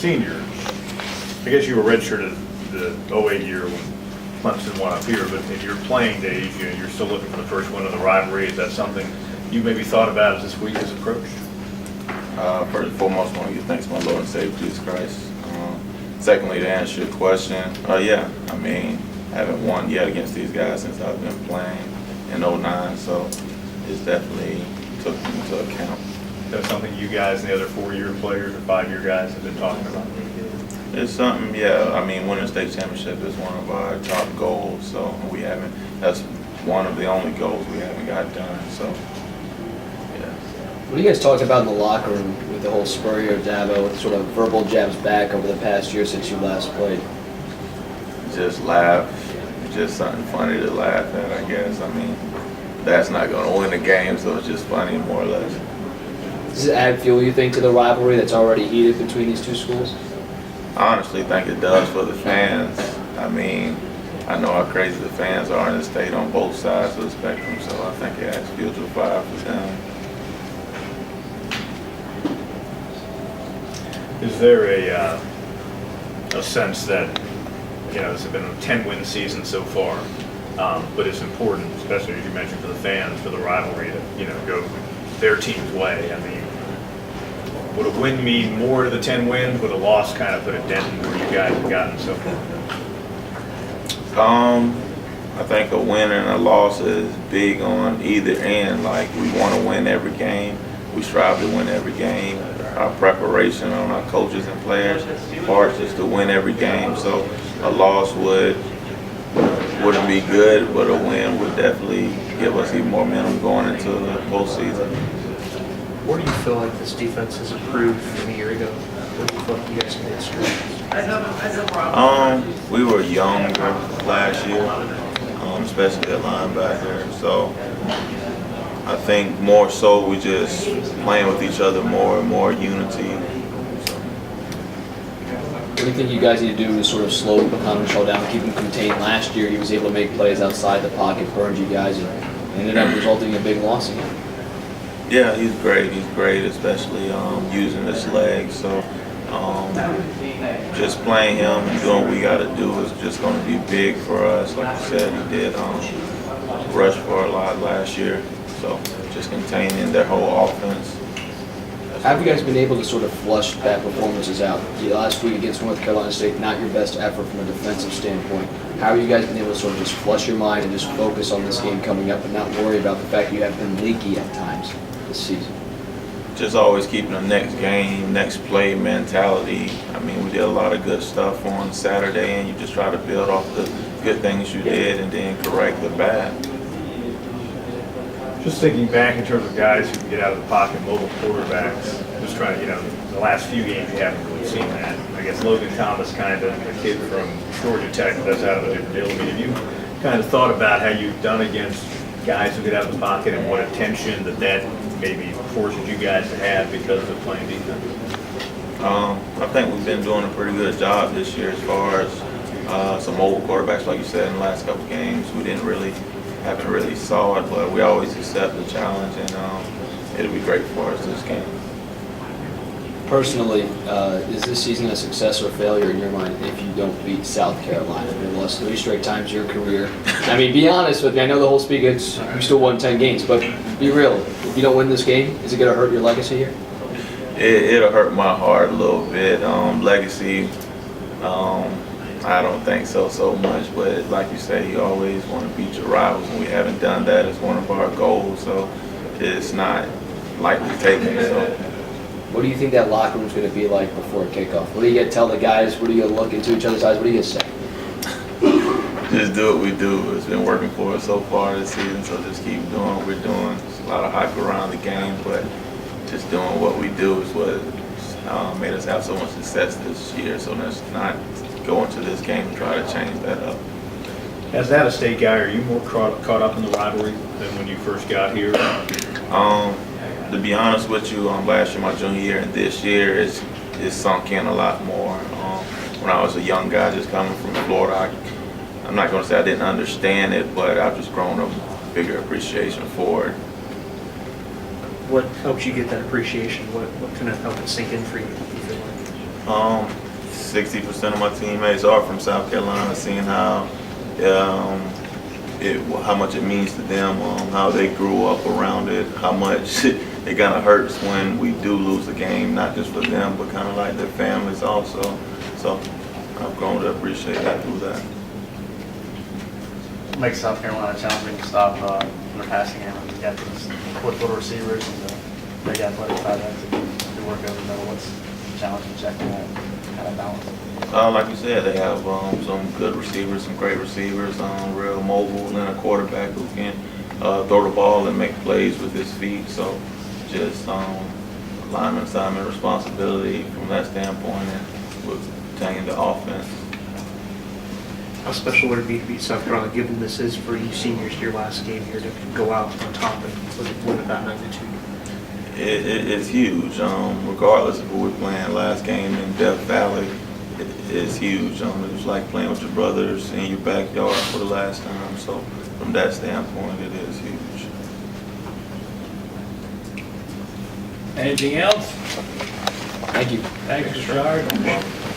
seniors, I guess you were redshirted the 08 year when Clemson won up here, but in your playing days, you're still looking for the first win of the rivalry. Is that something you maybe thought about as this week has approached? First and foremost, I want to give thanks to my Lord and Savior Jesus Christ. Secondly, to answer your question, yeah, I mean, I haven't won yet against these guys since I've been playing in 09, so it's definitely took into account. That's something you guys and the other 4-year players or 5-year guys have been talking about? It's something, yeah. I mean, winning a state championship is one of our top goals, so that's one of the only goals we haven't got done, so, yeah. What do you guys talked about in the locker room with the whole Spurrier-Dabo, with sort of verbal jabs back over the past year since you last played? Just laugh, just something funny to laugh at, I guess. I mean, that's not going to win the game, so it's just funny more or less. Does it add fuel, you think, to the rivalry that's already heated between these two schools? I honestly think it does for the fans. I mean, I know how crazy the fans are in the state on both sides of the spectrum, so I think it adds fuel to the fire for them. Is there a sense that, this has been a 10-win season so far, but it's important, especially as you mentioned, for the fans, for the rivalry to, go their team's way? I mean, would a win mean more to the 10 wins? Would a loss kind of put a dent in where you guys have gotten so far? I think a win and a loss is big on either end. Like, we want to win every game. We strive to win every game. Our preparation on our coaches and players parts is to win every game. So a loss wouldn't be good, but a win would definitely give us even more momentum going into the postseason. Where do you feel like this defense has improved from a year ago? Where do you feel like you guys made strides? We were younger last year, especially at linebacker. So I think more so we just playing with each other more and more unity. What do you think you guys need to do to sort of slow Rashard down, keep him contained? Last year, he was able to make plays outside the pocket, burned you guys, and ended up resulting in a big loss again. Yeah, he's great. He's great, especially using his legs. So just playing him and doing what we got to do is just going to be big for us. Like you said, he did rush for a lot last year. So just containing their whole offense. How have you guys been able to sort of flush bad performances out? Last week against North Carolina State, not your best effort from a defensive standpoint. How have you guys been able to sort of just flush your mind and just focus on this game coming up and not worry about the fact you have been leaky at times this season? Just always keeping the next game, next play mentality. I mean, we did a lot of good stuff on Saturday, and you just try to build off the good things you did and then correct the bad. Just thinking back in terms of guys who can get out of the pocket, mobile quarterbacks, just trying to, the last few games you haven't really seen that. I guess Logan Thomas, kind of a kid from Georgia Tech, but that's out of a different deal. I mean, have you kind of thought about how you've done against guys who get out of the pocket and what attention that maybe forces you guys to have because of playing defense? I think we've been doing a pretty good job this year as far as some mobile quarterbacks, like you said, in the last couple games. We haven't really saw it, but we always accept the challenge, and it'll be great for us this game. Personally, is this season a success or a failure in your mind if you don't beat South Carolina? You've lost 3 straight times in your career. I mean, be honest with me. I know the whole speak, you still won 10 games, but be real. If you don't win this game, is it going to hurt your legacy here? It'll hurt my heart a little bit. Legacy, I don't think so much, but like you say, you always want to beat your rivals, and we haven't done that as one of our goals, so it's not lightly taken. So. What do you think that locker room's going to be like before kickoff? What do you tell the guys? What do you look into each other's eyes? What do you say? Just do what we do. It's been working for us so far this season, so just keep doing what we're doing. There's a lot of hype around the game, but just doing what we do is what made us have so much success this year, so let's not go into this game and try to change that up. As an out-of-state guy, are you more caught up in the rivalry than when you first got here? To be honest with you, last year, my junior year, and this year, it's sunk in a lot more. When I was a young guy just coming from Florida, I'm not going to say I didn't understand it, but I've just grown a bigger appreciation for it. What helped you get that appreciation? What kind of helped it sink in for you feel like? 60% of my teammates are from South Carolina, seeing how how much it means to them, how they grew up around it, how much it kind of hurts when we do lose a game, not just for them, but kind of like their families also. So I've grown to appreciate that through that. Makes South Carolina challenging to stop in the passing game. You got those quick little receivers and the big athletic tight ends that do work over the middle. What's the challenge in checking that kind of balance? Like you said, they have some good receivers, some great receivers, real mobile, and a quarterback who can throw the ball and make plays with his feet. So just lineman assignment responsibility from that standpoint and pertaining to offense. How special would it be to beat South Carolina, given this is for you seniors, your last game here, to go out on top and win at that magnitude? It's huge, regardless of who we're playing. Last game in Death Valley is huge. It was like playing with your brothers in your backyard for the last time. So from that standpoint, it is huge. Anything else? Thank you. Thanks, Rashard.